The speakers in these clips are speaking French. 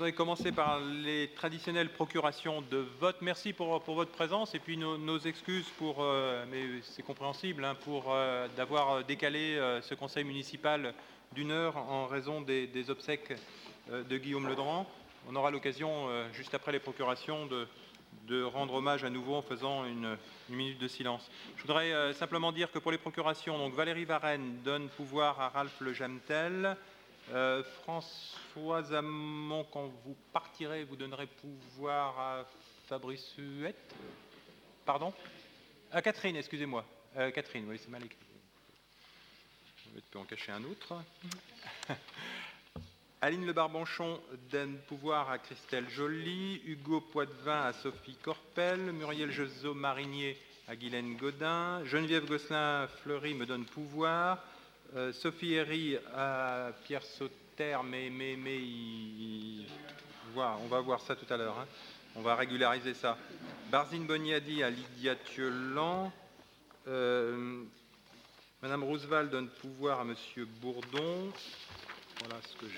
voudrais commencer par les traditionnelles procurations de vote. Merci pour votre présence et puis nos excuses mais c'est compréhensible, d'avoir décalé ce conseil municipal d'1 heure en raison des obsèques de Guillaume Ledrand. On aura l'occasion, juste après les procurations, de rendre hommage à nouveau en faisant une minute de silence. Je voudrais simplement dire que pour les procurations, donc Valérie Varenne donne pouvoir à Ralph Le Jamtel. Françoise Hamon, quand vous partirez, vous donnerez pouvoir à Fabrice Huette. Pardon ? À Catherine, excusez-moi. Catherine, oui, c'est mal écrit. Je peux en cacher un autre. Aline Le Barbanchon donne pouvoir à Christelle Joly, Hugo Poitvin à Sophie Corpel, Muriel Jezot-Marinier à Guylaine Godin, Geneviève Gosselin-Fleury me donne pouvoir, Sophie Herry à Pierre Sauter, mais on va voir ça tout à l'heure. On va régulariser ça. Barzine Boniadi à Lydia Thiolan. Madame Roosevelt donne pouvoir à Monsieur Bourdon. Voilà ce que j'ai.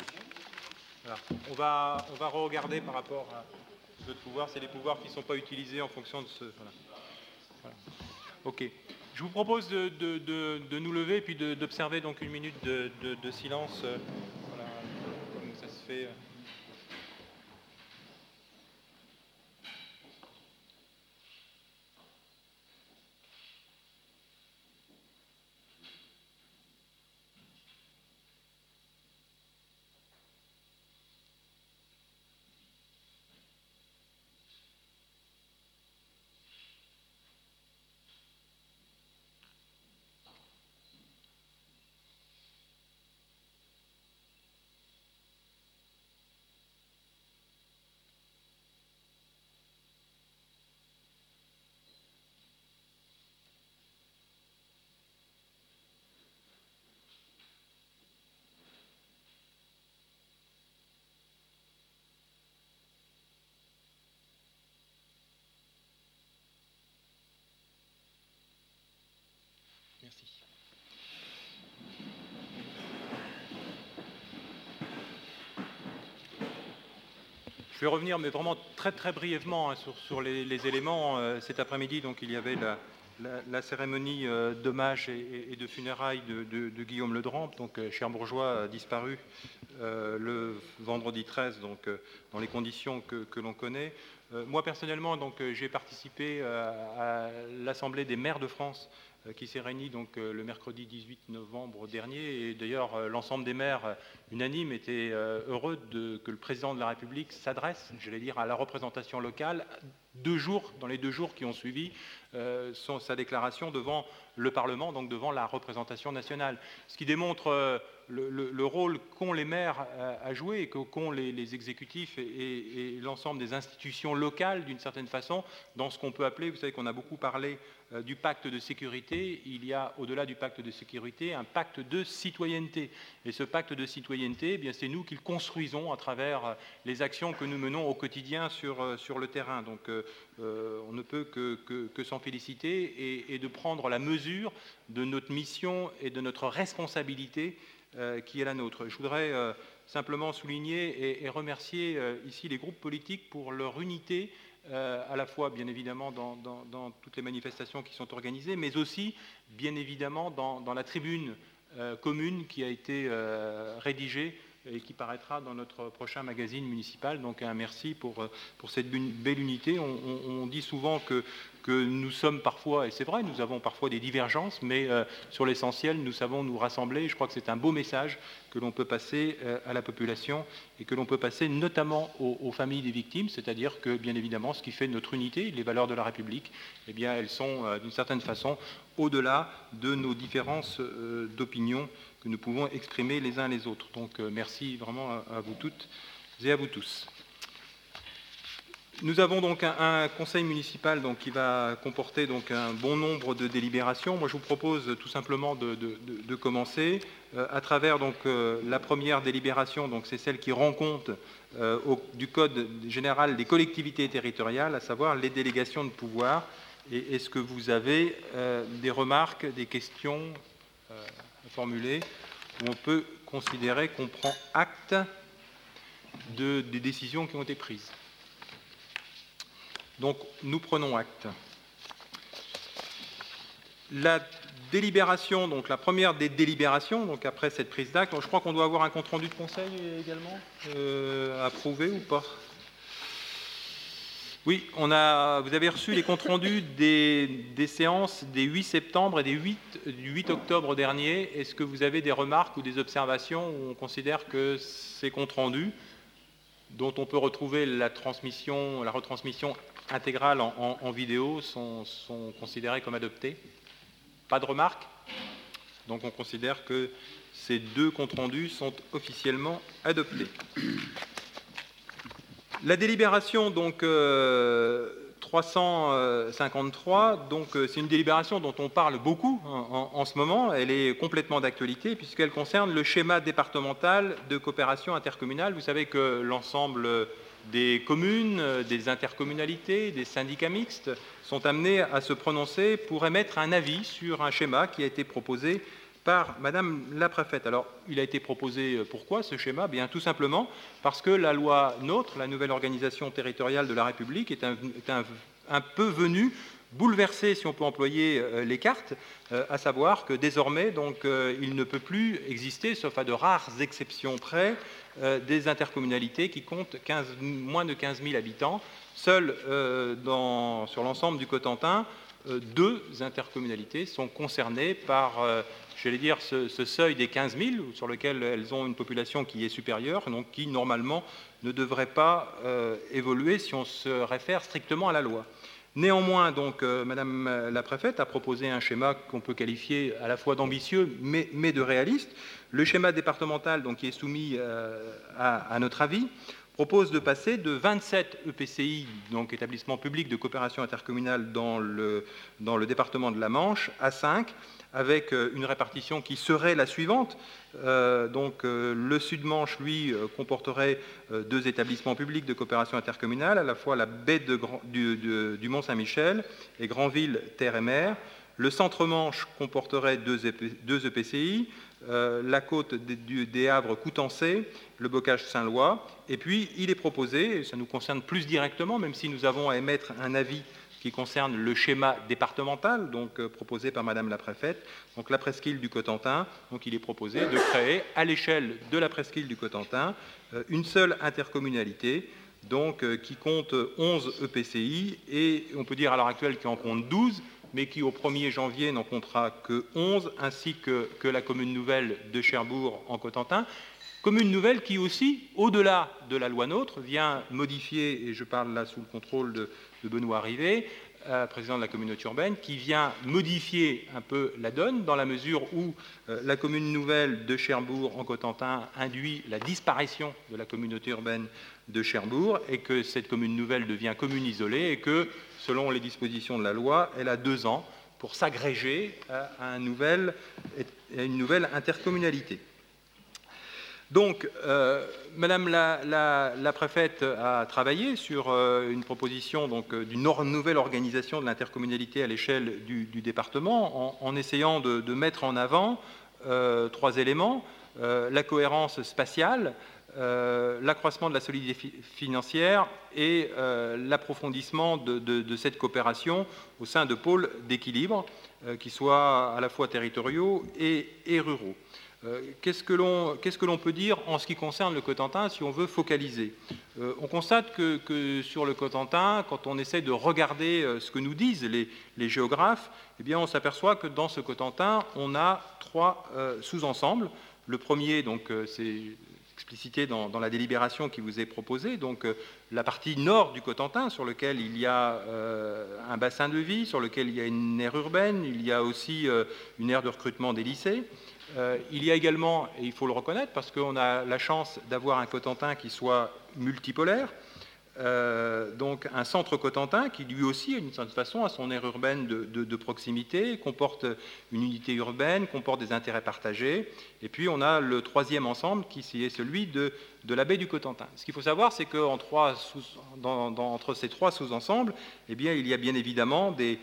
Voilà. On va regarder par rapport à ce pouvoir. C'est les pouvoirs qui ne sont pas utilisés en fonction de ce. Voilà. OK. Je vous propose de nous lever et puis d'observer donc une minute de silence. Voilà, comme ça se fait. Merci. Je vais revenir, mais vraiment très très brièvement sur les éléments. Cet après-midi, donc, il y avait la cérémonie d'hommage et de funérailles de Guillaume Ledrand, donc cherbourgeois disparu le vendredi 13, donc dans les conditions que l'on connaît. Moi personnellement, donc j'ai participé à l'Assemblée des maires de France qui s'est réunie donc le mercredi 18 novembre dernier, et d'ailleurs l'ensemble des maires unanimes étaient heureux que le président de la République s'adresse, j'allais dire, à la représentation locale dans les 2 jours qui ont suivi sa déclaration devant le Parlement, donc devant la représentation nationale. Ce qui démontre le rôle qu'ont les maires à jouer et qu'ont les exécutifs et l'ensemble des institutions locales, d'une certaine façon, dans ce qu'on peut appeler, vous savez qu'on a beaucoup parlé du pacte de sécurité, il y a au-delà du pacte de sécurité un pacte de citoyenneté. Et ce pacte de citoyenneté, eh bien, c'est nous qui le construisons à travers les actions que nous menons au quotidien sur le terrain. Donc on ne peut que s'en féliciter et de prendre la mesure de notre mission et de notre responsabilité qui est la nôtre. Je voudrais simplement souligner et remercier ici les groupes politiques pour leur unité, à la fois bien évidemment dans toutes les manifestations qui sont organisées, mais aussi bien évidemment dans la tribune commune qui a été rédigée et qui paraîtra dans notre prochain magazine municipal. Donc un merci pour cette belle unité. On dit souvent que nous sommes parfois, et c'est vrai, nous avons parfois des divergences, mais sur l'essentiel, nous savons nous rassembler. Je crois que c'est un beau message que l'on peut passer à la population et que l'on peut passer notamment aux familles des victimes, c'est-à-dire que, bien évidemment, ce qui fait notre unité, les valeurs de la République, eh bien, elles sont d'une certaine façon au-delà de nos différences d'opinion que nous pouvons exprimer les uns les autres. Donc merci vraiment à vous toutes et à vous tous. Nous avons donc un conseil municipal donc, qui va comporter donc, un bon nombre de délibérations. Moi, je vous propose tout simplement de commencer à travers donc, la première délibération, donc c'est celle qui rend compte du Code général des collectivités territoriales, à savoir les délégations de pouvoir. Et est-ce que vous avez des remarques, des questions à formuler, où on peut considérer qu'on prend acte des décisions qui ont été prises. Donc, nous prenons acte. La délibération, donc la première des délibérations, donc après cette prise d'acte, je crois qu'on doit avoir un compte-rendu de conseil également, approuvé ou pas? Oui, vous avez reçu les comptes rendus des séances des 8 septembre et du 8 octobre dernier. Est-ce que vous avez des remarques ou des observations où on considère que ces comptes rendus, dont on peut retrouver la retransmission intégrale en vidéo, sont considérés comme adoptés? Pas de remarques? Donc on considère que ces deux comptes rendus sont officiellement adoptés. La délibération donc 353, donc c'est une délibération dont on parle beaucoup en ce moment. Elle est complètement d'actualité puisqu'elle concerne le schéma départemental de coopération intercommunale. Vous savez que l'ensemble des communes, des intercommunalités, des syndicats mixtes sont amenés à se prononcer pour émettre un avis sur un schéma qui a été proposé par Madame la préfète. Alors, il a été proposé pourquoi ce schéma? Bien, tout simplement parce que la loi NOTRe, la nouvelle organisation territoriale de la République, est un peu venue bouleverser, si on peut employer les cartes, à savoir que désormais, donc, il ne peut plus exister, sauf à de rares exceptions près, des intercommunalités qui comptent moins de 15 000 habitants. Seules, sur l'ensemble du Cotentin, 2 intercommunalités sont concernées par j'allais dire, ce seuil des 15 000, sur lequel elles ont une population qui est supérieure, donc qui, normalement, ne devrait pas évoluer si on se réfère strictement à la loi. Néanmoins, donc, Madame la préfète a proposé un schéma qu'on peut qualifier à la fois d'ambitieux, mais de réaliste. Le schéma départemental, donc, qui est soumis à notre avis, propose de passer de 27 EPCI, donc établissements publics de coopération intercommunale dans le département de la Manche, à 5, avec une répartition qui serait la suivante. Le Sud-Manche, lui, comporterait 2 établissements publics de coopération intercommunale, à la fois la baie du Mont-Saint-Michel et Granville Terre et Mer. Le Centre-Manche comporterait 2 EPCI, la côte des Havres Coutançais, le Bocage Saint-Lois. Et puis, il est proposé, et ça nous concerne plus directement, même si nous avons à émettre un avis qui concerne le schéma départemental, donc proposé par Madame la préfète, donc la presqu'île du Cotentin. Donc il est proposé de créer à l'échelle de la presqu'île du Cotentin une seule intercommunalité, donc qui compte 11 EPCI, et on peut dire à l'heure actuelle qu'il en compte 12, mais qui au 1er janvier n'en comptera que 11, ainsi que la commune nouvelle de Cherbourg en Cotentin. Commune nouvelle qui aussi, au-delà de la loi NOTRe, vient modifier, et je parle là sous le contrôle de Benoît Rivet, président de la communauté urbaine, qui vient modifier un peu la donne, dans la mesure où la commune nouvelle de Cherbourg en Cotentin induit la disparition de la communauté urbaine de Cherbourg, et que cette commune nouvelle devient commune isolée, et que, selon les dispositions de la loi, elle a 2 ans pour s'agréger à une nouvelle intercommunalité. Donc, Madame la préfète a travaillé sur une proposition d'une nouvelle organisation de l'intercommunalité à l'échelle du département, en essayant de mettre en avant 3 éléments: la cohérence spatiale, l'accroissement de la solidité financière et l'approfondissement de cette coopération au sein de pôles d'équilibre qui soient à la fois territoriaux et ruraux. Qu'est-ce que l'on peut dire en ce qui concerne le Cotentin si on veut focaliser? On constate que sur le Cotentin, quand on essaie de regarder ce que nous disent les géographes, eh bien, on s'aperçoit que dans ce Cotentin, on a 3 sous-ensembles. Le premier, donc, c'est explicité dans la délibération qui vous est proposée, donc la partie nord du Cotentin, sur lequel il y a un bassin de vie, sur lequel il y a une aire urbaine, il y a aussi une aire de recrutement des lycées. Il y a également, et il faut le reconnaître, parce qu'on a la chance d'avoir un Cotentin qui soit multipolaire, donc un centre Cotentin qui lui aussi, d'une certaine façon, a son aire urbaine de proximité, comporte une unité urbaine, comporte des intérêts partagés. Et puis on a le 3e ensemble qui est celui de la baie du Cotentin. Ce qu'il faut savoir, c'est qu'entre ces 3 sous-ensembles, eh bien, il y a bien évidemment des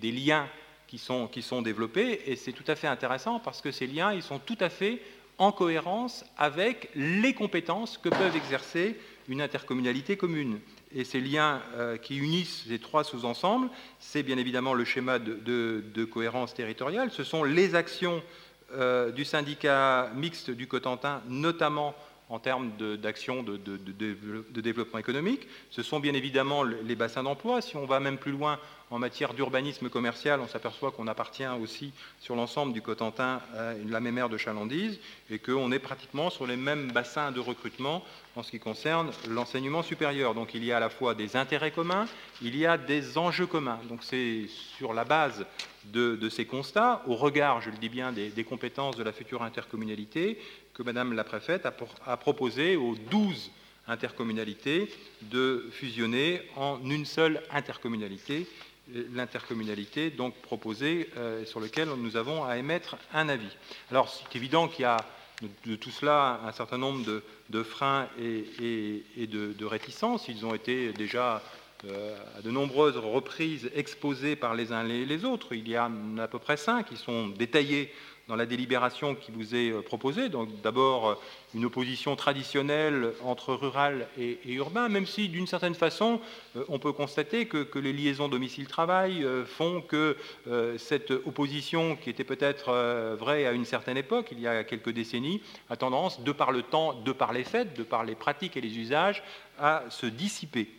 liens qui sont développés, et c'est tout à fait intéressant parce que ces liens, ils sont tout à fait en cohérence avec les compétences que peuvent exercer une intercommunalité commune. Et ces liens qui unissent ces trois sous-ensembles, c'est bien évidemment le schéma de cohérence territoriale, ce sont les actions du syndicat mixte du Cotentin, notamment en termes d'actions de développement économique. Ce sont bien évidemment les bassins d'emploi. Si on va même plus loin en matière d'urbanisme commercial, on s'aperçoit qu'on appartient aussi sur l'ensemble du Cotentin à la même aire de chalandise et qu'on est pratiquement sur les mêmes bassins de recrutement en ce qui concerne l'enseignement supérieur. Donc il y a à la fois des intérêts communs, il y a des enjeux communs. Donc c'est sur la base de ces constats, au regard, je le dis bien, des compétences de la future intercommunalité, que Madame la préfète a proposé aux 12 intercommunalités de fusionner en une seule intercommunalité, l'intercommunalité donc proposée sur laquelle nous avons à émettre un avis. Alors c'est évident qu'il y a de tout cela un certain nombre de freins et de réticences. Ils ont été déjà à de nombreuses reprises exposés par les uns et les autres. Il y en a à peu près 5 qui sont détaillés dans la délibération qui vous est proposée. Donc d'abord une opposition traditionnelle entre rural et urbain, même si d'une certaine façon on peut constater que les liaisons domicile-travail font que cette opposition, qui était peut-être vraie à une certaine époque, il y a quelques décennies, a tendance, de par le temps, de par les faits, de par les pratiques et les usages, à se dissiper.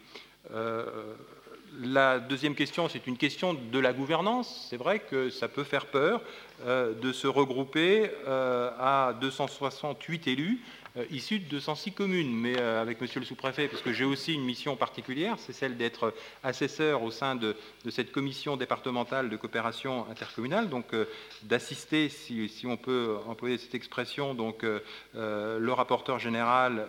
La deuxième question, c'est une question de la gouvernance. C'est vrai que ça peut faire peur de se regrouper à 268 élus issus de 206 communes. Mais avec Monsieur le sous-préfet, parce que j'ai aussi une mission particulière, c'est celle d'être assesseur au sein de cette commission départementale de coopération intercommunale, donc d'assister, si on peut employer cette expression, donc le rapporteur général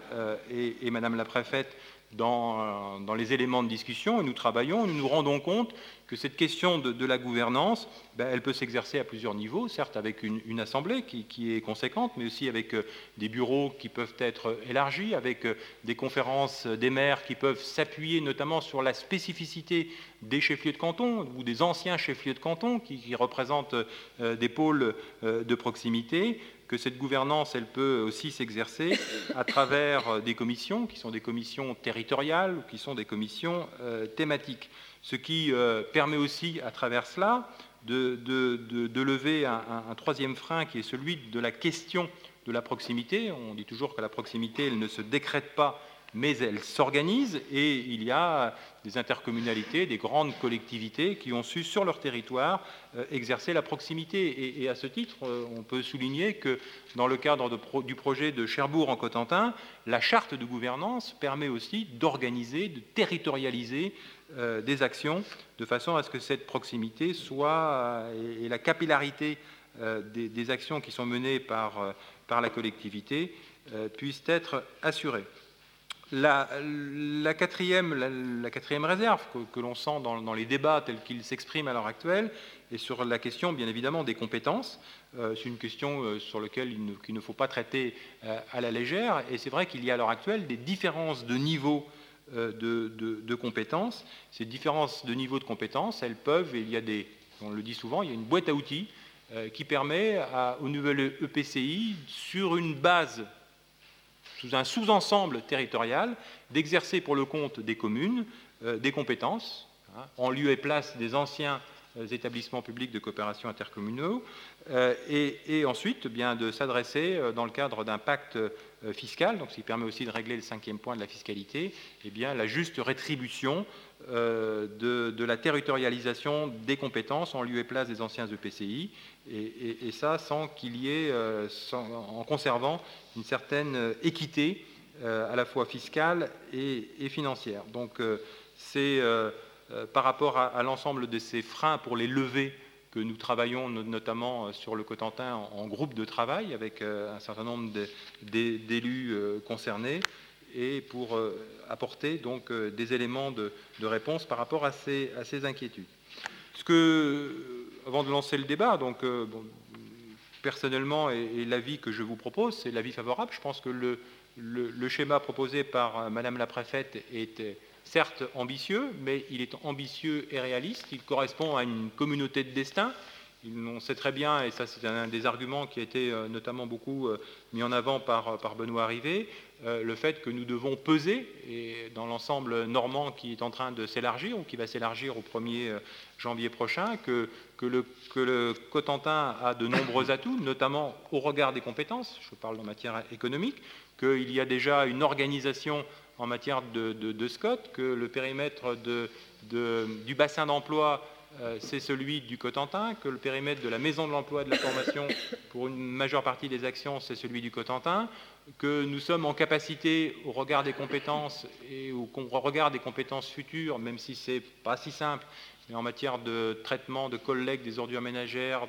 et Madame la préfète dans les éléments de discussion, et nous travaillons, nous nous rendons compte que cette question de la gouvernance, elle peut s'exercer à plusieurs niveaux, certes avec une assemblée qui est conséquente, mais aussi avec des bureaux qui peuvent être élargis, avec des conférences des maires qui peuvent s'appuyer notamment sur la spécificité des chefs-lieux de canton ou des anciens chefs-lieux de canton qui représentent des pôles de proximité, que cette gouvernance, elle peut aussi s'exercer à travers des commissions, qui sont des commissions territoriales ou qui sont des commissions thématiques. Ce qui permet aussi, à travers cela, de lever un troisième frein qui est celui de la question de la proximité. On dit toujours que la proximité, elle ne se décrète pas, mais elle s'organise, et il y a des intercommunalités, des grandes collectivités qui ont su, sur leur territoire, exercer la proximité. Et à ce titre, on peut souligner que dans le cadre du projet de Cherbourg en Cotentin, la charte de gouvernance permet aussi d'organiser, de territorialiser des actions, de façon à ce que cette proximité soit, et la capillarité des actions qui sont menées par la collectivité puissent être assurées. La quatrième réserve que l'on sent dans les débats tels qu'ils s'expriment à l'heure actuelle est sur la question, bien évidemment, des compétences. C'est une question sur laquelle il ne faut pas traiter à la légère, et c'est vrai qu'il y a à l'heure actuelle des différences de niveau de compétences. Ces différences de niveau de compétences, elles peuvent, et on le dit souvent, il y a une boîte à outils qui permet au nouvel EPCI, sur une base, sous un sous-ensemble territorial, d'exercer pour le compte des communes des compétences, en lieu et place des anciens établissements publics de coopération intercommunaux, et ensuite de s'adresser, dans le cadre d'un pacte fiscal, donc ce qui permet aussi de régler le 5e point de la fiscalité, la juste rétribution de la territorialisation des compétences en lieu et place des anciens EPCI, et ça sans qu'il y ait, en conservant une certaine équité à la fois fiscale et financière. Donc c'est par rapport à l'ensemble de ces freins pour les lever que nous travaillons notamment sur le Cotentin en groupe de travail avec un certain nombre d'élus concernés, et pour apporter donc des éléments de réponse par rapport à ces inquiétudes. Avant de lancer le débat, donc personnellement, et l'avis que je vous propose, c'est l'avis favorable. Je pense que le schéma proposé par Madame la préfète est certes ambitieux, mais il est ambitieux et réaliste. Il correspond à une communauté de destin. On sait très bien, et ça c'est un des arguments qui a été notamment beaucoup mis en avant par Benoît Rivet, le fait que nous devons peser et dans l'ensemble normand qui est en train de s'élargir ou qui va s'élargir au 1er janvier prochain, que le Cotentin a de nombreux atouts, notamment au regard des compétences, je parle en matière économique, qu'il y a déjà une organisation en matière de SCOT, que le périmètre du bassin d'emploi c'est celui du Cotentin, que le périmètre de la maison de l'emploi et de la formation, pour une majeure partie des actions, c'est celui du Cotentin, que nous sommes en capacité, au regard des compétences et au regard des compétences futures, même si ce n'est pas si simple, mais en matière de traitement, de collecte des ordures ménagères,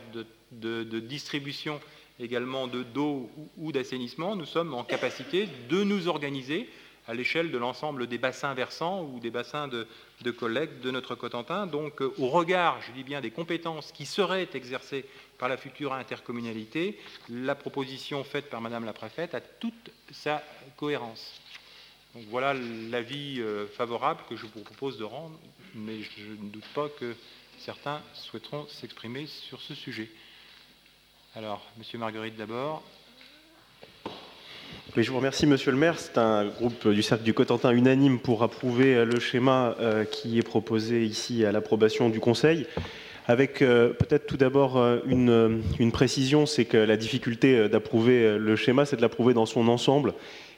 de distribution également d'eau ou d'assainissement, nous sommes en capacité de nous organiser à l'échelle de l'ensemble des bassins versants ou des bassins de collecte de notre Cotentin. Donc, au regard, je dis bien, des compétences qui seraient exercées par la future intercommunalité, la proposition faite par Madame la Préfète a toute sa cohérence. Donc, voilà l'avis favorable que je vous propose de rendre, mais je ne doute pas que certains souhaiteront s'exprimer sur ce sujet. Alors, Monsieur Marguerite d'abord. Oui, je vous remercie, Monsieur le maire. C'est un groupe du Cercle du Cotentin unanime pour approuver le schéma qui est proposé ici à l'approbation du Conseil. Avec peut-être tout d'abord une précision, c'est que la difficulté d'approuver le schéma, c'est de l'approuver dans son ensemble.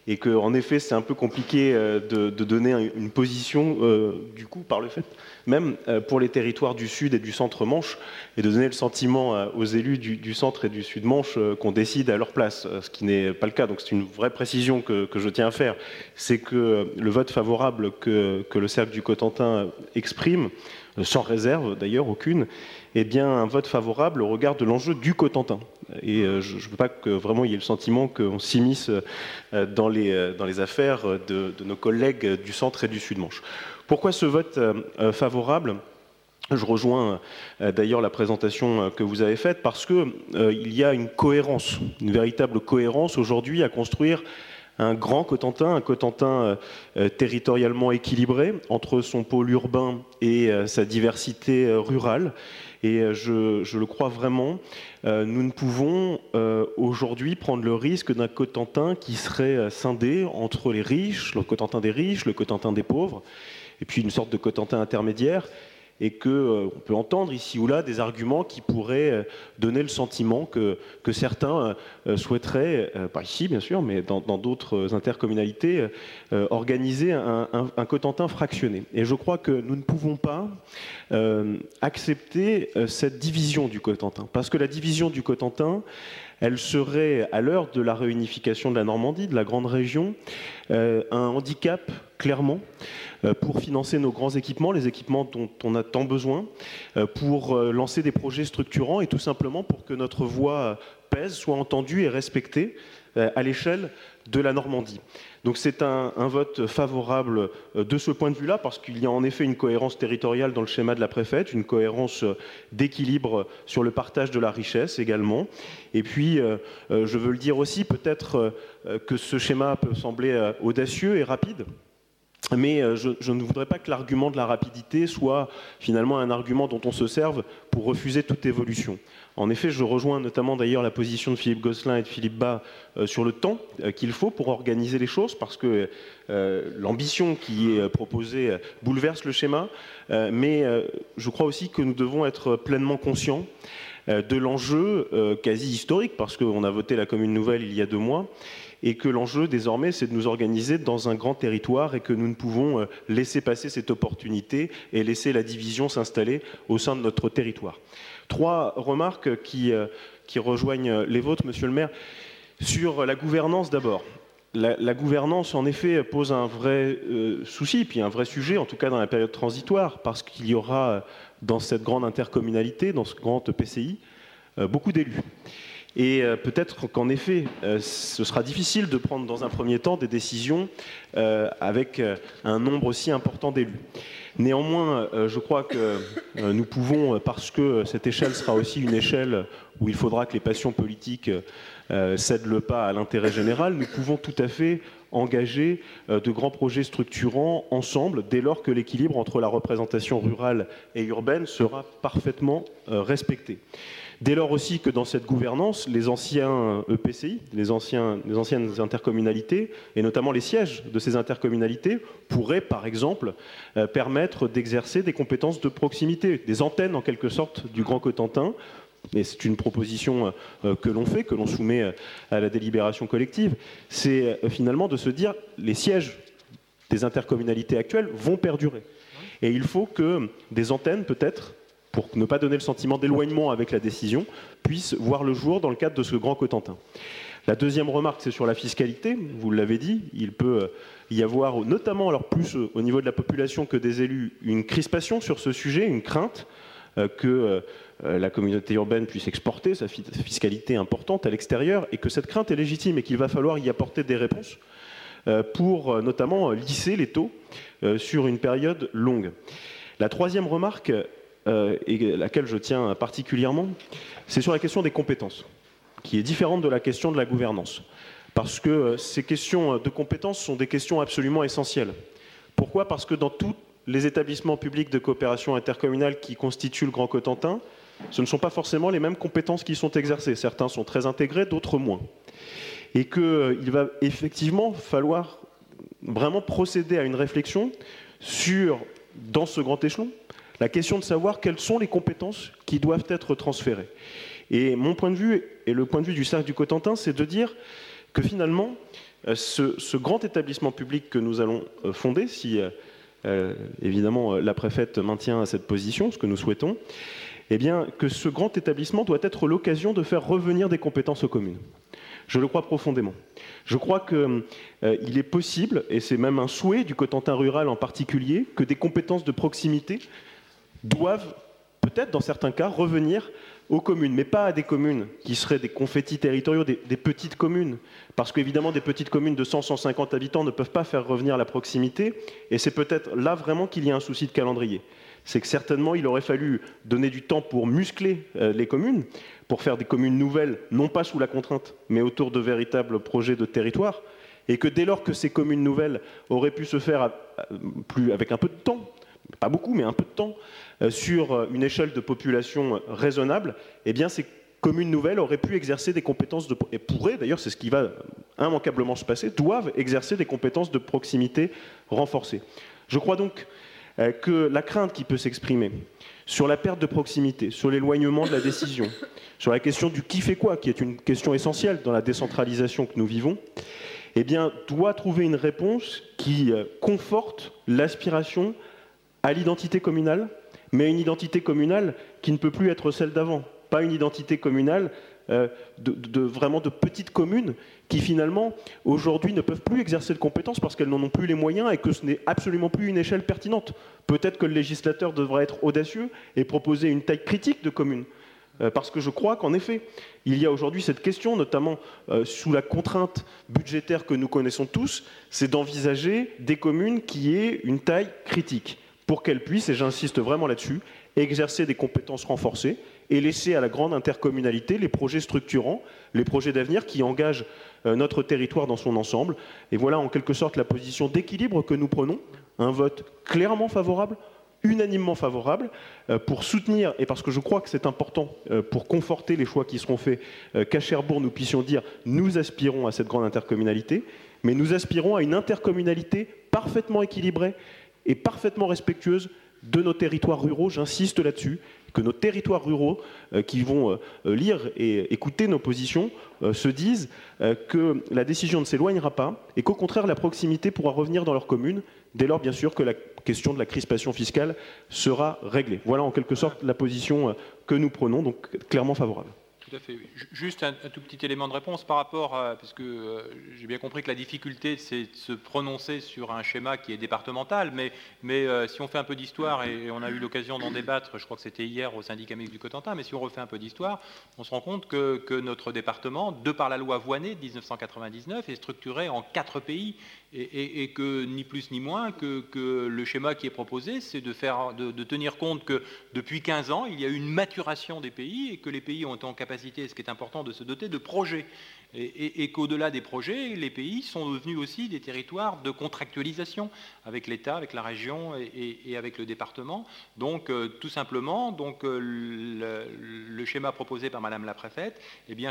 Et qu'en effet, c'est un peu compliqué de donner une position, du coup, par le fait même pour les territoires du Sud et du Centre-Manche, et de donner le sentiment aux élus du Centre et du Sud-Manche qu'on décide à leur place, ce qui n'est pas le cas. Donc c'est une vraie précision que je tiens à faire. C'est que le vote favorable que le Cercle du Cotentin exprime, sans réserve d'ailleurs aucune, est bien un vote favorable au regard de l'enjeu du Cotentin. Et je ne veux pas que vraiment il y ait le sentiment qu'on s'immisce dans les affaires de nos collègues du Centre et du Sud-Manche. Pourquoi ce vote favorable ? Je rejoins d'ailleurs la présentation que vous avez faite, parce qu'il y a une cohérence, une véritable cohérence aujourd'hui à construire un grand Cotentin, un Cotentin territorialement équilibré entre son pôle urbain et sa diversité rurale. Et je le crois vraiment, nous ne pouvons aujourd'hui prendre le risque d'un Cotentin qui serait scindé entre les riches, le Cotentin des riches, le Cotentin des pauvres, et puis une sorte de Cotentin intermédiaire, et qu'on peut entendre ici ou là des arguments qui pourraient donner le sentiment que certains souhaiteraient, pas ici bien sûr, mais dans d'autres intercommunalités, organiser un Cotentin fractionné. Et je crois que nous ne pouvons pas accepter cette division du Cotentin, parce que la division du Cotentin, elle serait, à l'heure de la réunification de la Normandie, de la grande région, un handicap, clairement, pour financer nos grands équipements, les équipements dont on a tant besoin, pour lancer des projets structurants et tout simplement pour que notre voix pèse, soit entendue et respectée à l'échelle de la Normandie. Donc c'est un vote favorable de ce point de vue-là, parce qu'il y a en effet une cohérence territoriale dans le schéma de la préfète, une cohérence d'équilibre sur le partage de la richesse également. Et puis, je veux le dire aussi, peut-être que ce schéma peut sembler audacieux et rapide, mais je ne voudrais pas que l'argument de la rapidité soit finalement un argument dont on se serve pour refuser toute évolution. En effet, je rejoins notamment d'ailleurs la position de Philippe Gosselin et de Philippe Bas sur le temps qu'il faut pour organiser les choses, parce que l'ambition qui est proposée bouleverse le schéma, mais je crois aussi que nous devons être pleinement conscients de l'enjeu quasi historique, parce qu'on a voté la commune nouvelle il y a 2 mois, et que l'enjeu désormais c'est de nous organiser dans un grand territoire et que nous ne pouvons laisser passer cette opportunité et laisser la division s'installer au sein de notre territoire. 3 remarques qui rejoignent les vôtres, Monsieur le maire. Sur la gouvernance d'abord. La gouvernance, en effet, pose un vrai souci, puis un vrai sujet, en tout cas dans la période transitoire, parce qu'il y aura dans cette grande intercommunalité, dans ce grand EPCI, beaucoup d'élus. Et peut-être qu'en effet, ce sera difficile de prendre dans un premier temps des décisions avec un nombre aussi important d'élus. Néanmoins, je crois que nous pouvons, parce que cette échelle sera aussi une échelle où il faudra que les passions politiques cèdent le pas à l'intérêt général, nous pouvons tout à fait engager de grands projets structurants ensemble, dès lors que l'équilibre entre la représentation rurale et urbaine sera parfaitement respecté. Dès lors aussi que dans cette gouvernance, les anciens EPCI, les anciennes intercommunalités, et notamment les sièges de ces intercommunalités, pourraient par exemple permettre d'exercer des compétences de proximité, des antennes en quelque sorte du Grand Cotentin. Et c'est une proposition que l'on fait, que l'on soumet à la délibération collective, c'est finalement de se dire les sièges des intercommunalités actuelles vont perdurer. Et il faut que des antennes peut-être, pour ne pas donner le sentiment d'éloignement avec la décision, puissent voir le jour dans le cadre de ce Grand Cotentin. La deuxième remarque, c'est sur la fiscalité. Vous l'avez dit, il peut y avoir, notamment alors plus au niveau de la population que des élus, une crispation sur ce sujet, une crainte que la communauté urbaine puisse exporter sa fiscalité importante à l'extérieur, et que cette crainte est légitime et qu'il va falloir y apporter des réponses pour notamment lisser les taux sur une période longue. La troisième remarque, et laquelle je tiens particulièrement, c'est sur la question des compétences, qui est différente de la question de la gouvernance. Parce que ces questions de compétences sont des questions absolument essentielles. Pourquoi ? Parce que dans tous les établissements publics de coopération intercommunale qui constituent le Grand Cotentin, ce ne sont pas forcément les mêmes compétences qui sont exercées. Certains sont très intégrés, d'autres moins. Et qu'il va effectivement falloir vraiment procéder à une réflexion sur, dans ce grand échelon, la question de savoir quelles sont les compétences qui doivent être transférées. Et mon point de vue, et le point de vue du Cercle du Cotentin, c'est de dire que finalement, ce grand établissement public que nous allons fonder, si évidemment la préfète maintient cette position, ce que nous souhaitons, eh bien, que ce grand établissement doit être l'occasion de faire revenir des compétences aux communes. Je le crois profondément. Je crois qu'il est possible, et c'est même un souhait du Cotentin rural en particulier, que des compétences de proximité doivent peut-être, dans certains cas, revenir aux communes, mais pas à des communes qui seraient des confettis territoriaux, des petites communes. Parce qu'évidemment, des petites communes de 100, 150 habitants ne peuvent pas faire revenir la proximité, et c'est peut-être là vraiment qu'il y a un souci de calendrier. C'est que certainement, il aurait fallu donner du temps pour muscler les communes, pour faire des communes nouvelles, non pas sous la contrainte, mais autour de véritables projets de territoire, et que dès lors que ces communes nouvelles auraient pu se faire avec un peu de temps, pas beaucoup, mais un peu de temps, sur une échelle de population raisonnable, eh bien ces communes nouvelles auraient pu exercer des compétences, et pourraient, d'ailleurs c'est ce qui va immanquablement se passer, doivent exercer des compétences de proximité renforcées. Je crois donc que la crainte qui peut s'exprimer sur la perte de proximité, sur l'éloignement de la décision, sur la question du qui fait quoi, qui est une question essentielle dans la décentralisation que nous vivons, eh bien, doit trouver une réponse qui conforte l'aspiration à l'identité communale, mais une identité communale qui ne peut plus être celle d'avant. Pas une identité communale vraiment de petites communes qui finalement aujourd'hui ne peuvent plus exercer de compétences parce qu'elles n'en ont plus les moyens et que ce n'est absolument plus une échelle pertinente. Peut-être que le législateur devrait être audacieux et proposer une taille critique de communes. Parce que je crois qu'en effet, il y a aujourd'hui cette question, notamment sous la contrainte budgétaire que nous connaissons tous, c'est d'envisager des communes qui aient une taille critique pour qu'elles puissent, et j'insiste vraiment là-dessus, exercer des compétences renforcées et laisser à la grande intercommunalité les projets structurants, les projets d'avenir qui engagent notre territoire dans son ensemble. Et voilà en quelque sorte la position d'équilibre que nous prenons, un vote clairement favorable, unanimement favorable, pour soutenir, et parce que je crois que c'est important pour conforter les choix qui seront faits, qu'à Cherbourg nous puissions dire nous aspirons à cette grande intercommunalité, mais nous aspirons à une intercommunalité parfaitement équilibrée et parfaitement respectueuse de nos territoires ruraux, j'insiste là-dessus, que nos territoires ruraux qui vont lire et écouter nos positions se disent que la décision ne s'éloignera pas et qu'au contraire la proximité pourra revenir dans leur commune, dès lors bien sûr que la question de la crispation fiscale sera réglée. Voilà en quelque sorte la position que nous prenons, donc clairement favorable. Tout à fait. Oui. Juste un tout petit élément de réponse par rapport à... Parce que j'ai bien compris que la difficulté, c'est de se prononcer sur un schéma qui est départemental, mais si on fait un peu d'histoire, et on a eu l'occasion d'en débattre, je crois que c'était hier au syndicat mixte du Cotentin, mais si on refait un peu d'histoire, on se rend compte que notre département, de par la loi Voynet de 1999, est structuré en 4 pays, et que ni plus ni moins que le schéma qui est proposé, c'est de tenir compte que depuis 15 ans, il y a eu une maturation des pays, et que les pays ont été en capacité, ce qui est important, de se doter de projets et qu'au-delà des projets, les pays sont devenus aussi des territoires de contractualisation avec l'État, avec la région et avec le département. Donc tout simplement, le schéma proposé par Madame la préfète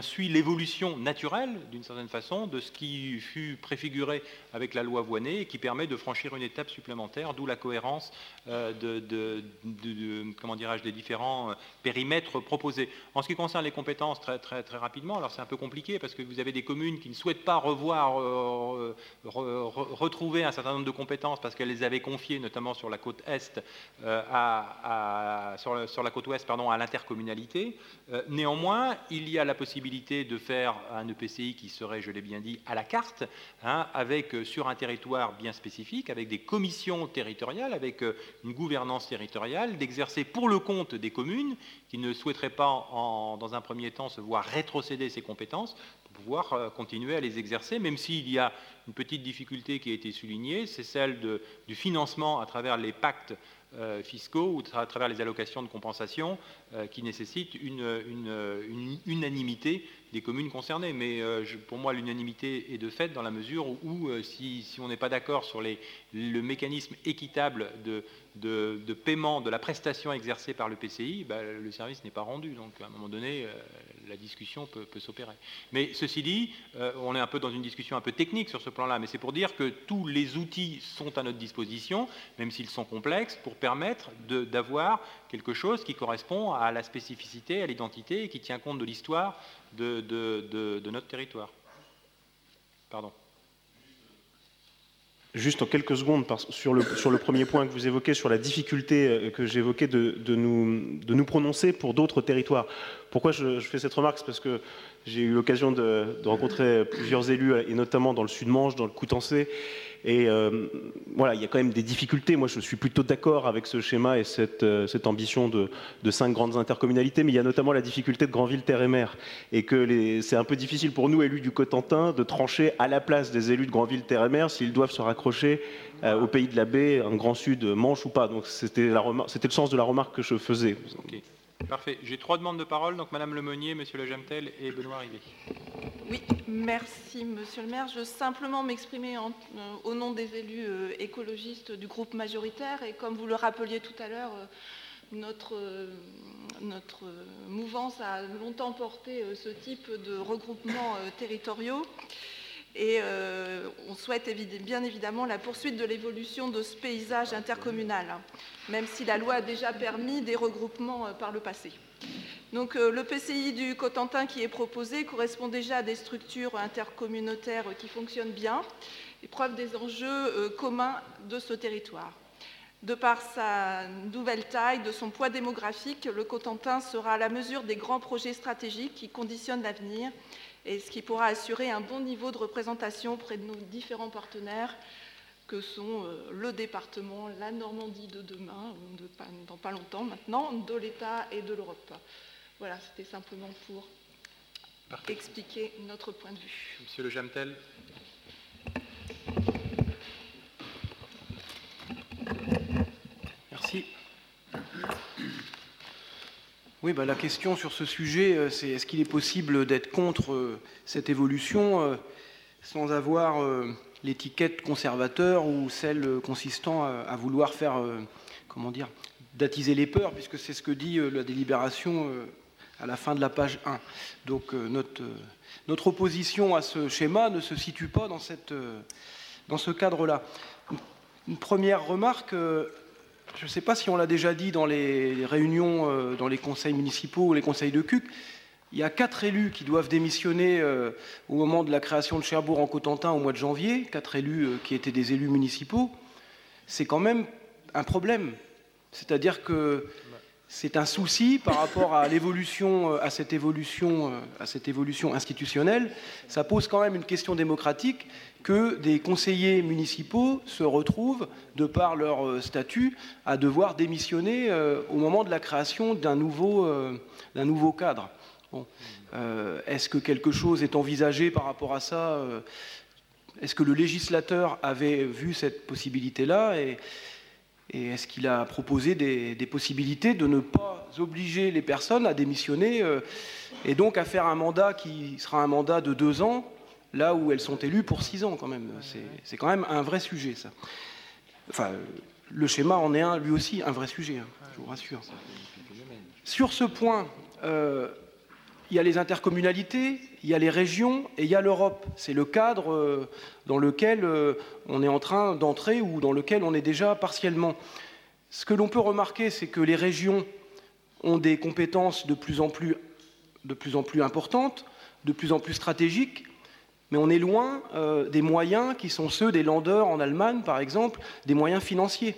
suit l'évolution naturelle, d'une certaine façon, de ce qui fut préfiguré avec la loi Voynet et qui permet de franchir une étape supplémentaire, d'où la cohérence des différents périmètres proposés. En ce qui concerne les compétences, très rapidement, alors c'est un peu compliqué parce que vous avez des communes qui ne souhaitent pas retrouver un certain nombre de compétences parce qu'elles les avaient confiées, notamment sur la côte est, sur la côte ouest, pardon, à l'intercommunalité. Néanmoins, il y a la possibilité de faire un EPCI qui serait, je l'ai bien dit, à la carte, avec sur un territoire bien spécifique, avec des commissions territoriales, avec une gouvernance territoriale, d'exercer pour le compte des communes qui ne souhaiteraient pas, dans un premier temps, se voir rétrocéder ces compétences, pour pouvoir continuer à les exercer, même s'il y a une petite difficulté qui a été soulignée, c'est celle du financement à travers les pactes fiscaux ou à travers les allocations de compensation qui nécessitent une unanimité des communes concernées. Mais pour moi, l'unanimité est de fait dans la mesure où si on n'est pas d'accord sur le mécanisme équitable de paiement de la prestation exercée par le PCI, le service n'est pas rendu. Donc à un moment donné, la discussion peut s'opérer. Mais ceci dit, on est un peu dans une discussion un peu technique sur ce plan-là, mais c'est pour dire que tous les outils sont à notre disposition, même s'ils sont complexes, pour permettre d'avoir quelque chose qui correspond à la spécificité, à l'identité et qui tient compte de l'histoire de notre territoire. Pardon. Juste en quelques secondes, sur le premier point que vous évoquez, sur la difficulté que j'évoquais de nous prononcer pour d'autres territoires. Pourquoi je fais cette remarque? C'est parce que j'ai eu l'occasion de rencontrer plusieurs élus, et notamment dans le Sud-Manche, dans le Coutançais. Et voilà, il y a quand même des difficultés. Moi, je suis plutôt d'accord avec ce schéma et cette ambition de 5 grandes intercommunalités, mais il y a notamment la difficulté de Granville, Terre et Mer. Et que c'est un peu difficile pour nous, élus du Cotentin, de trancher à la place des élus de Granville, Terre et Mer s'ils doivent se raccrocher au pays de la baie, un Grand Sud, Manche ou pas. Donc c'était le sens de la remarque que je faisais. Okay. Parfait. J'ai 3 demandes de parole, donc Madame Lemonnier, Monsieur Le Gemtel et Benoît Rivet. Oui, merci Monsieur le maire. Je veux simplement m'exprimer au nom des élus écologistes du groupe majoritaire et comme vous le rappeliez tout à l'heure, notre mouvance a longtemps porté ce type de regroupements territoriaux et on souhaite bien évidemment la poursuite de l'évolution de ce paysage intercommunal, même si la loi a déjà permis des regroupements par le passé. Donc le PCI du Cotentin qui est proposé correspond déjà à des structures intercommunautaires qui fonctionnent bien, et preuve des enjeux communs de ce territoire. De par sa nouvelle taille, de son poids démographique, le Cotentin sera à la mesure des grands projets stratégiques qui conditionnent l'avenir et ce qui pourra assurer un bon niveau de représentation auprès de nos différents partenaires que sont le département, la Normandie de demain, dans pas longtemps maintenant, de l'État et de l'Europe. Voilà, c'était simplement pour expliquer notre point de vue. Monsieur Le Gemtel. Merci. Oui, la question sur ce sujet, c'est est-ce qu'il est possible d'être contre cette évolution sans avoir l'étiquette conservateur ou celle consistant à vouloir faire, d'attiser les peurs, puisque c'est ce que dit la délibération à la fin de la page 1. Donc notre opposition à ce schéma ne se situe pas dans ce cadre-là. Une première remarque, je ne sais pas si on l'a déjà dit dans les réunions, dans les conseils municipaux ou les conseils de CUC, il y a 4 élus qui doivent démissionner au moment de la création de Cherbourg en Cotentin au mois de janvier, 4 élus qui étaient des élus municipaux. C'est quand même un problème. C'est-à-dire que c'est un souci par rapport à l'évolution, à cette évolution institutionnelle. Ça pose quand même une question démocratique que des conseillers municipaux se retrouvent, de par leur statut, à devoir démissionner au moment de la création d'un nouveau cadre. Bon. Est-ce que quelque chose est envisagé par rapport à ça? Est-ce que le législateur avait vu cette possibilité-là? Et est-ce qu'il a proposé des possibilités de ne pas obliger les personnes à démissionner et donc à faire un mandat qui sera un mandat de 2 ans, là où elles sont élues pour 6 ans quand même. C'est quand même un vrai sujet, ça. Enfin, le schéma en est lui aussi un vrai sujet, je vous rassure. Sur ce point, il y a les intercommunalités, il y a les régions et il y a l'Europe. C'est le cadre dans lequel on est en train d'entrer ou dans lequel on est déjà partiellement. Ce que l'on peut remarquer, c'est que les régions ont des compétences de plus en plus importantes, de plus en plus stratégiques, mais on est loin des moyens qui sont ceux des Länder en Allemagne, par exemple, des moyens financiers.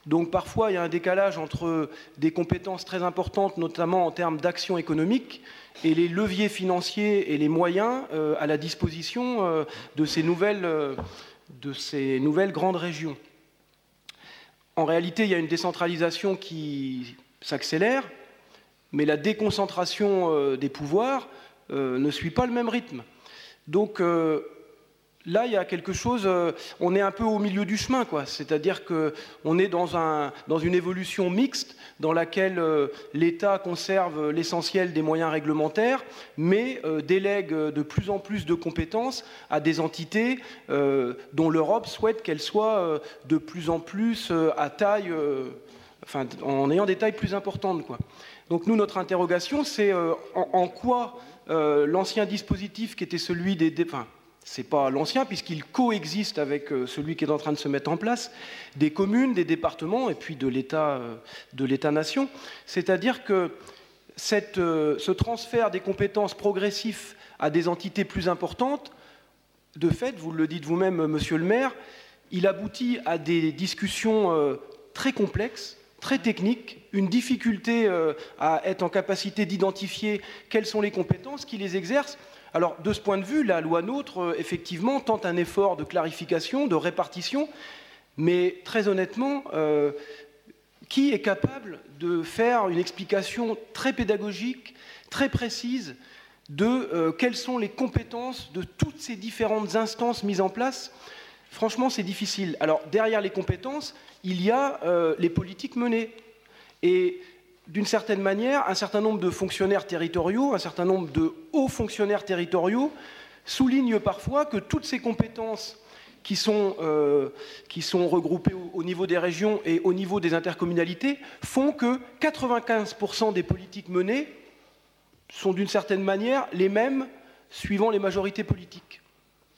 Donc parfois, il y a un décalage entre des compétences très importantes, notamment en termes d'action économique, et les leviers financiers et les moyens à la disposition de ces nouvelles grandes régions. En réalité, il y a une décentralisation qui s'accélère, mais la déconcentration des pouvoirs ne suit pas le même rythme. Donc là, il y a quelque chose, on est un peu au milieu du chemin, quoi. C'est-à-dire qu'on est dans une évolution mixte dans laquelle l'État conserve l'essentiel des moyens réglementaires, mais délègue de plus en plus de compétences à des entités dont l'Europe souhaite qu'elles soient de plus en plus à taille, en ayant des tailles plus importantes, quoi. Donc nous, notre interrogation, c'est en quoi l'ancien dispositif qui était celui c'est pas l'ancien, puisqu'il coexiste avec celui qui est en train de se mettre en place, des communes, des départements, et puis de l'État-nation. C'est-à-dire que ce transfert des compétences progressif à des entités plus importantes, de fait, vous le dites vous-même, monsieur le maire, il aboutit à des discussions très complexes, très techniques, une difficulté à être en capacité d'identifier quelles sont les compétences qui les exercent. Alors, de ce point de vue, la loi NOTRe, effectivement, tente un effort de clarification, de répartition, mais très honnêtement, qui est capable de faire une explication très pédagogique, très précise, de quelles sont les compétences de toutes ces différentes instances mises en place? Franchement, c'est difficile. Alors, derrière les compétences, il y a les politiques menées. Et d'une certaine manière, un certain nombre de fonctionnaires territoriaux, un certain nombre de hauts fonctionnaires territoriaux soulignent parfois que toutes ces compétences qui sont regroupées au niveau des régions et au niveau des intercommunalités font que 95% des politiques menées sont d'une certaine manière les mêmes suivant les majorités politiques.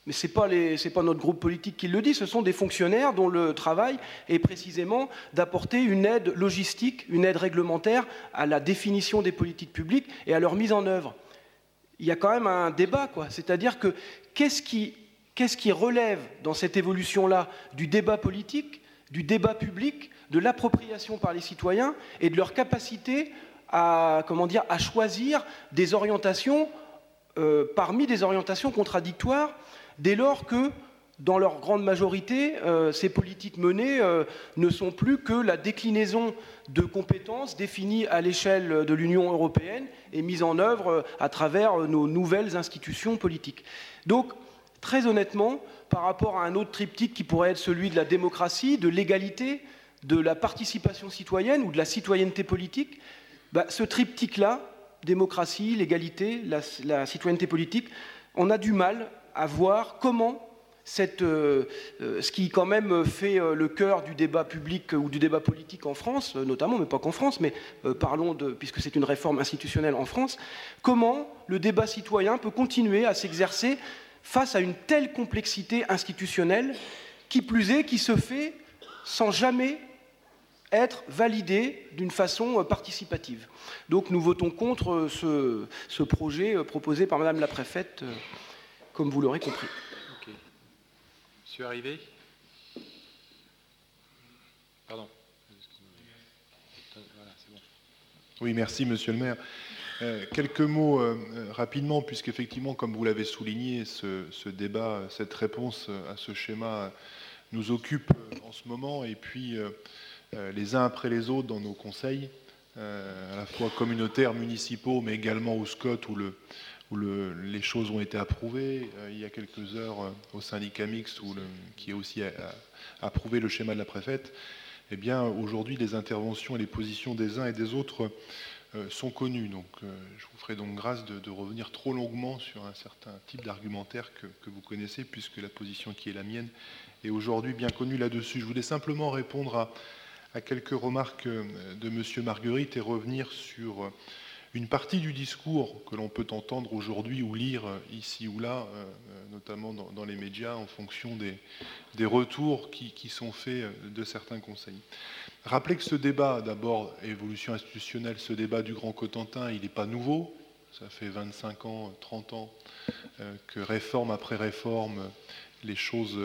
Mais ce n'est pas notre groupe politique qui le dit, ce sont des fonctionnaires dont le travail est précisément d'apporter une aide logistique, une aide réglementaire à la définition des politiques publiques et à leur mise en œuvre. Il y a quand même un débat, quoi. C'est-à-dire que qu'est-ce qui relève dans cette évolution-là du débat politique, du débat public, de l'appropriation par les citoyens et de leur capacité à choisir des orientations parmi des orientations contradictoires, dès lors que, dans leur grande majorité, ces politiques menées ne sont plus que la déclinaison de compétences définies à l'échelle de l'Union européenne et mises en œuvre à travers nos nouvelles institutions politiques. Donc, très honnêtement, par rapport à un autre triptyque qui pourrait être celui de la démocratie, de l'égalité, de la participation citoyenne ou de la citoyenneté politique, ce triptyque-là, démocratie, l'égalité, la citoyenneté politique, on a du mal à voir comment ce qui quand même fait le cœur du débat public ou du débat politique en France, notamment, mais pas qu'en France, mais parlons puisque c'est une réforme institutionnelle en France, comment le débat citoyen peut continuer à s'exercer face à une telle complexité institutionnelle, qui plus est, qui se fait sans jamais être validé d'une façon participative. Donc nous votons contre ce projet proposé par Madame la Préfète, comme vous l'aurez compris. Ok. Monsieur Arrivé. Pardon. Voilà, c'est bon. Oui, merci Monsieur le maire. Quelques mots rapidement, puisqu'effectivement, comme vous l'avez souligné, ce débat, cette réponse à ce schéma nous occupe en ce moment, et puis les uns après les autres dans nos conseils, à la fois communautaires, municipaux, mais également au SCOT où les choses ont été approuvées. Il y a quelques heures au syndicat mixte qui a aussi approuvé le schéma de la préfète. eh bien, aujourd'hui, les interventions et les positions des uns et des autres sont connues. Donc, je vous ferai donc grâce de revenir trop longuement sur un certain type d'argumentaire que vous connaissez, puisque la position qui est la mienne est aujourd'hui bien connue là-dessus. Je voulais simplement répondre à quelques remarques de M. Margueritte et revenir sur une partie du discours que l'on peut entendre aujourd'hui ou lire ici ou là, notamment dans les médias, en fonction des retours qui sont faits de certains conseils. Rappelez que ce débat, d'abord, évolution institutionnelle, ce débat du Grand Cotentin, il n'est pas nouveau. Ça fait 25 ans, 30 ans que réforme après réforme, les choses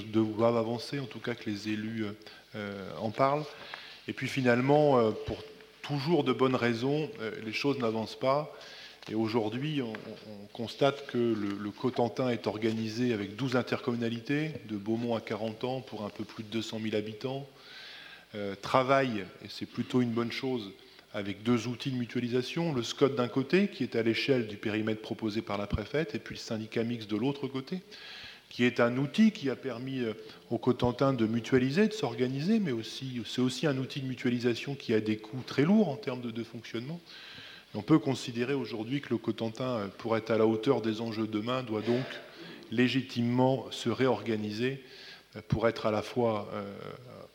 doivent avancer, en tout cas que les élus en parlent. Et puis finalement, pour toujours de bonnes raisons, les choses n'avancent pas. Et aujourd'hui, on constate que le Cotentin est organisé avec 12 intercommunalités, de Beaumont à 40 ans pour un peu plus de 200 000 habitants. Travaille, et c'est plutôt une bonne chose, avec 2 outils de mutualisation. Le SCOT d'un côté, qui est à l'échelle du périmètre proposé par la préfète, et puis le syndicat mixte de l'autre côté, qui est un outil qui a permis aux Cotentins de mutualiser, de s'organiser, mais c'est aussi un outil de mutualisation qui a des coûts très lourds en termes de fonctionnement. Et on peut considérer aujourd'hui que le Cotentin, pour être à la hauteur des enjeux de demain, doit donc légitimement se réorganiser pour être à la fois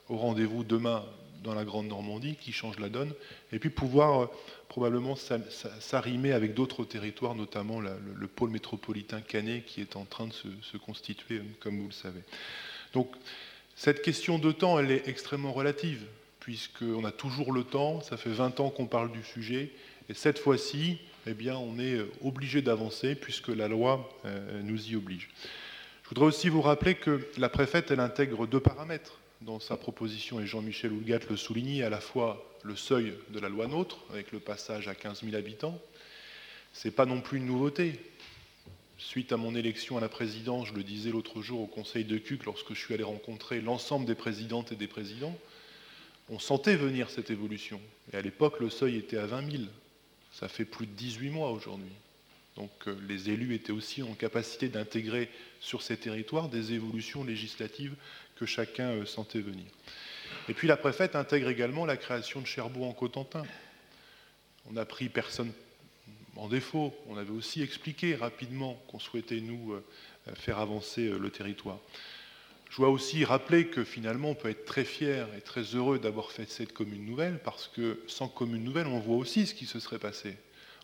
au rendez-vous demain dans la Grande Normandie, qui change la donne, et puis pouvoir probablement s'arrimer avec d'autres territoires, notamment le pôle métropolitain canet qui est en train de se constituer, comme vous le savez. Donc, cette question de temps, elle est extrêmement relative, puisqu'on a toujours le temps, ça fait 20 ans qu'on parle du sujet, et cette fois-ci, eh bien, on est obligé d'avancer, puisque la loi nous y oblige. Je voudrais aussi vous rappeler que la préfète, elle intègre 2 paramètres dans sa proposition, et Jean-Michel Houllegatte le soulignait, à la fois le seuil de la loi NOTRe, avec le passage à 15 000 habitants. Ce n'est pas non plus une nouveauté. Suite à mon élection à la présidence, je le disais l'autre jour au Conseil de Cuques, lorsque je suis allé rencontrer l'ensemble des présidentes et des présidents, on sentait venir cette évolution. Et à l'époque, le seuil était à 20 000. Ça fait plus de 18 mois aujourd'hui. Donc les élus étaient aussi en capacité d'intégrer sur ces territoires des évolutions législatives que chacun sentait venir. Et puis la préfète intègre également la création de Cherbourg en Cotentin. On n'a pris personne en défaut, on avait aussi expliqué rapidement qu'on souhaitait nous faire avancer le territoire. Je dois aussi rappeler que finalement on peut être très fier et très heureux d'avoir fait cette commune nouvelle, parce que sans commune nouvelle, on voit aussi ce qui se serait passé.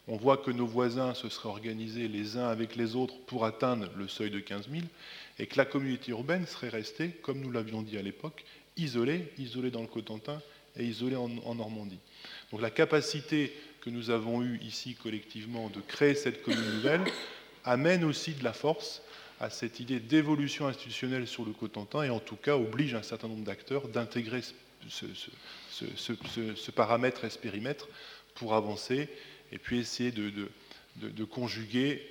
On voit que nos voisins se seraient organisés les uns avec les autres pour atteindre le seuil de 15 000, et que la communauté urbaine serait restée, comme nous l'avions dit à l'époque, isolée dans le Cotentin et isolée en Normandie. Donc la capacité que nous avons eue ici collectivement de créer cette commune nouvelle amène aussi de la force à cette idée d'évolution institutionnelle sur le Cotentin, et en tout cas oblige un certain nombre d'acteurs d'intégrer ce paramètre et ce périmètre pour avancer, et puis essayer de conjuguer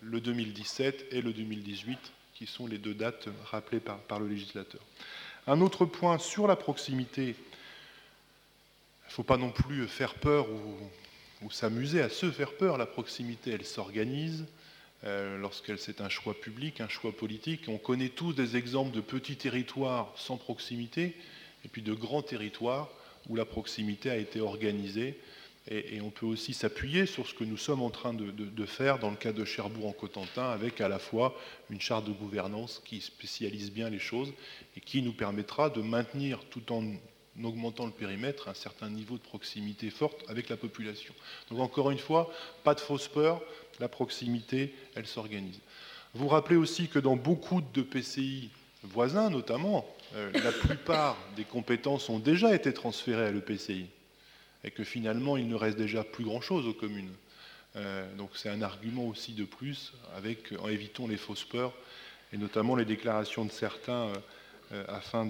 le 2017 et le 2018, qui sont les 2 dates rappelées par le législateur. Un autre point sur la proximité, il ne faut pas non plus faire peur ou s'amuser à se faire peur. La proximité, elle s'organise c'est un choix public, un choix politique. On connaît tous des exemples de petits territoires sans proximité, et puis de grands territoires où la proximité a été organisée. Et on peut aussi s'appuyer sur ce que nous sommes en train de faire dans le cas de Cherbourg en Cotentin, avec à la fois une charte de gouvernance qui spécialise bien les choses et qui nous permettra de maintenir, tout en augmentant le périmètre, un certain niveau de proximité forte avec la population. Donc encore une fois, pas de fausse peur, la proximité, elle s'organise. Vous rappelez aussi que dans beaucoup de PCI voisins, notamment, la plupart des compétences ont déjà été transférées à l'EPCI, et que finalement, il ne reste déjà plus grand-chose aux communes. Donc c'est un argument aussi de plus, en évitant les fausses peurs, et notamment les déclarations de certains afin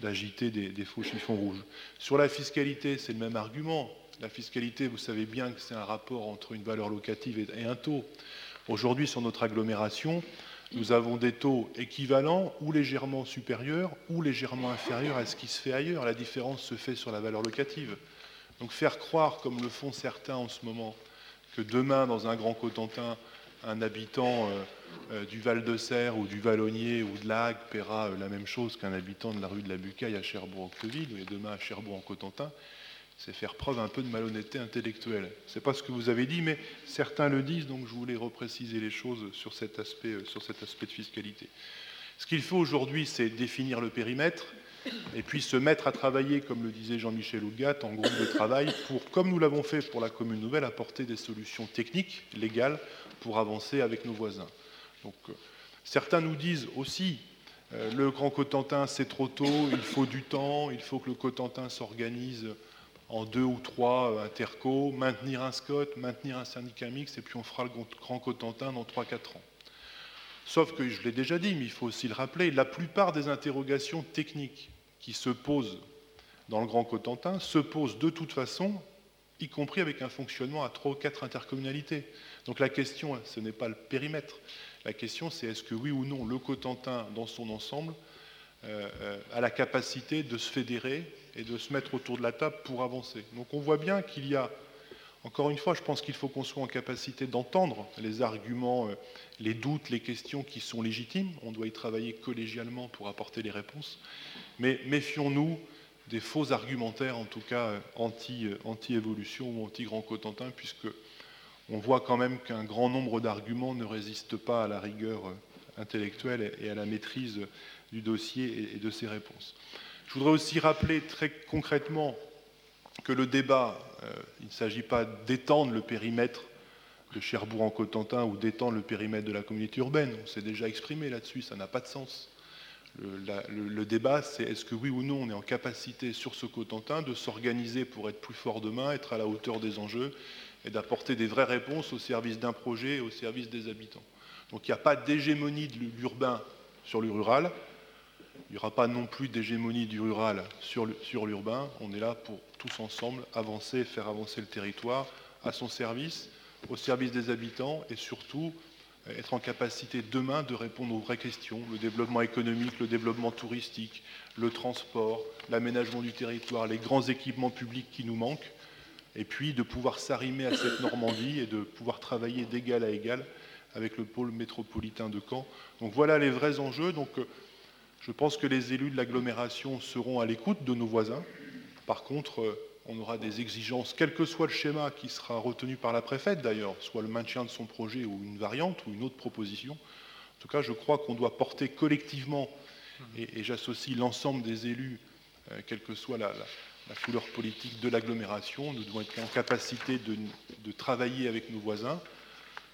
d'agiter des faux chiffons rouges. Sur la fiscalité, c'est le même argument. La fiscalité, vous savez bien que c'est un rapport entre une valeur locative et un taux. Aujourd'hui, sur notre agglomération, nous avons des taux équivalents ou légèrement supérieurs ou légèrement inférieurs à ce qui se fait ailleurs. La différence se fait sur la valeur locative. Donc faire croire, comme le font certains en ce moment, que demain, dans un Grand Cotentin, un habitant du Val-de-Serre ou du Vallonnier ou de la Hague paiera la même chose qu'un habitant de la rue de la Bucaille à Cherbourg-en-Cleville et demain à Cherbourg-en-Cotentin, c'est faire preuve un peu de malhonnêteté intellectuelle. Ce n'est pas ce que vous avez dit, mais certains le disent, donc je voulais repréciser les choses sur cet aspect de fiscalité. Ce qu'il faut aujourd'hui, c'est définir le périmètre et puis se mettre à travailler, comme le disait Jean-Michel Houllegatte, en groupe de travail pour, comme nous l'avons fait pour la commune nouvelle, apporter des solutions techniques, légales, pour avancer avec nos voisins. Donc, certains nous disent aussi, le Grand Cotentin, c'est trop tôt, il faut du temps, il faut que le Cotentin s'organise en 2 ou 3 intercos, maintenir un SCOT, maintenir un syndicat mixte, et puis on fera le Grand Cotentin dans 3-4 ans. Sauf que, je l'ai déjà dit, mais il faut aussi le rappeler, la plupart des interrogations techniques qui se posent dans le Grand Cotentin se posent de toute façon, y compris avec un fonctionnement à 3 ou 4 intercommunalités. Donc la question, ce n'est pas le périmètre. La question, c'est est-ce que oui ou non, le Cotentin, dans son ensemble, a la capacité de se fédérer et de se mettre autour de la table pour avancer. Donc on voit bien qu'il y a, encore une fois, je pense qu'il faut qu'on soit en capacité d'entendre les arguments, les doutes, les questions qui sont légitimes. On doit y travailler collégialement pour apporter les réponses. Mais méfions-nous des faux argumentaires, en tout cas anti-évolution ou anti-Grand Cotentin, puisque on voit quand même qu'un grand nombre d'arguments ne résistent pas à la rigueur intellectuelle et à la maîtrise du dossier et de ses réponses. Je voudrais aussi rappeler très concrètement que le débat, il ne s'agit pas d'étendre le périmètre de Cherbourg-en-Cotentin ou d'étendre le périmètre de la communauté urbaine. On s'est déjà exprimé là-dessus, ça n'a pas de sens. Le débat, c'est est-ce que oui ou non on est en capacité sur ce Cotentin de s'organiser pour être plus fort demain, être à la hauteur des enjeux et d'apporter des vraies réponses au service d'un projet et au service des habitants. Donc il n'y a pas d'hégémonie de l'urbain sur le rural, il n'y aura pas non plus d'hégémonie du rural sur l'urbain. On est là pour tous ensemble avancer, faire avancer le territoire à son service, au service des habitants et surtout être en capacité demain de répondre aux vraies questions, le développement économique, le développement touristique, le transport, l'aménagement du territoire, les grands équipements publics qui nous manquent, et puis de pouvoir s'arrimer à cette Normandie et de pouvoir travailler d'égal à égal avec le pôle métropolitain de Caen. Donc voilà les vrais enjeux. Donc, je pense que les élus de l'agglomération seront à l'écoute de nos voisins. Par contre, on aura des exigences, quel que soit le schéma qui sera retenu par la préfète d'ailleurs, soit le maintien de son projet ou une variante ou une autre proposition. En tout cas, je crois qu'on doit porter collectivement, et j'associe l'ensemble des élus, quelle que soit la couleur politique de l'agglomération, nous devons être en capacité de travailler avec nos voisins,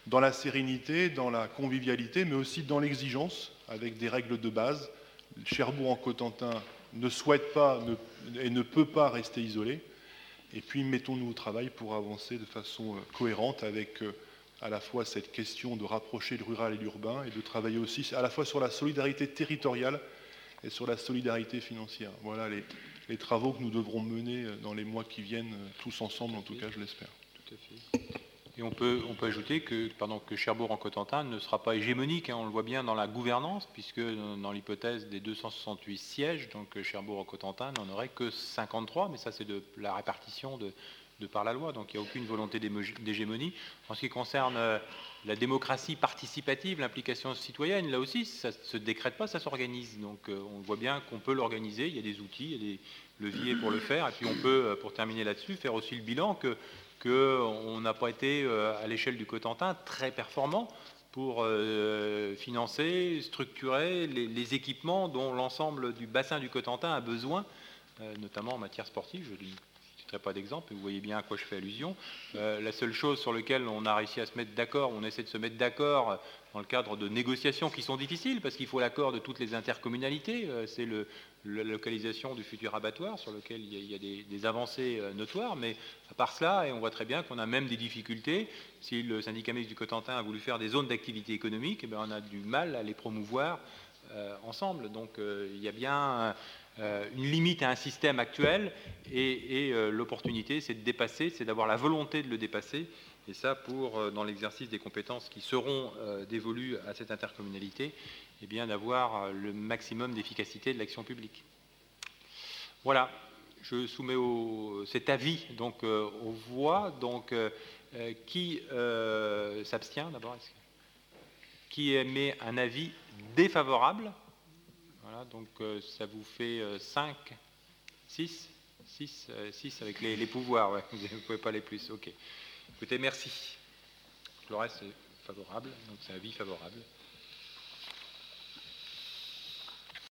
dans la sérénité, dans la convivialité, mais aussi dans l'exigence, avec des règles de base. Cherbourg-en-Cotentin ne souhaite pas et ne peut pas rester isolé. Et puis mettons-nous au travail pour avancer de façon cohérente avec à la fois cette question de rapprocher le rural et l'urbain et de travailler aussi à la fois sur la solidarité territoriale et sur la solidarité financière. Voilà les travaux que nous devrons mener dans les mois qui viennent, tous ensemble en tout cas, je l'espère. Tout à fait. Et on peut ajouter que Cherbourg-en-Cotentin ne sera pas hégémonique, on le voit bien dans la gouvernance, puisque dans l'hypothèse des 268 sièges, donc Cherbourg-en-Cotentin n'en aurait que 53, mais ça c'est de la répartition de par la loi, donc il n'y a aucune volonté d'hégémonie. En ce qui concerne la démocratie participative, l'implication citoyenne, là aussi, ça ne se décrète pas, ça s'organise. Donc on voit bien qu'on peut l'organiser, il y a des outils, il y a des leviers pour le faire, et puis on peut, pour terminer là-dessus, faire aussi le bilan qu'on n'a pas été, à l'échelle du Cotentin, très performant pour financer, structurer les équipements dont l'ensemble du bassin du Cotentin a besoin, notamment en matière sportive. Je ne citerai pas d'exemple, mais vous voyez bien à quoi je fais allusion. La seule chose sur laquelle on a réussi à se mettre d'accord, on essaie de se mettre d'accord dans le cadre de négociations qui sont difficiles, parce qu'il faut l'accord de toutes les intercommunalités, c'est la localisation du futur abattoir, sur lequel il y a des avancées notoires, mais à part cela, et on voit très bien qu'on a même des difficultés, si le syndicat mixte du Cotentin a voulu faire des zones d'activité économique, eh bien, on a du mal à les promouvoir ensemble. Donc il y a bien une limite à un système actuel, et l'opportunité, c'est de dépasser, c'est d'avoir la volonté de le dépasser, et ça pour, dans l'exercice des compétences qui seront dévolues à cette intercommunalité, eh bien d'avoir le maximum d'efficacité de l'action publique. Voilà, je soumets cet avis donc aux voix. Donc qui s'abstient d'abord? qui émet un avis défavorable. Voilà, donc ça vous fait 5, 6 avec les pouvoirs, ouais. Vous ne pouvez pas aller plus. Ok. Écoutez, merci. Le reste est favorable, donc c'est un avis favorable.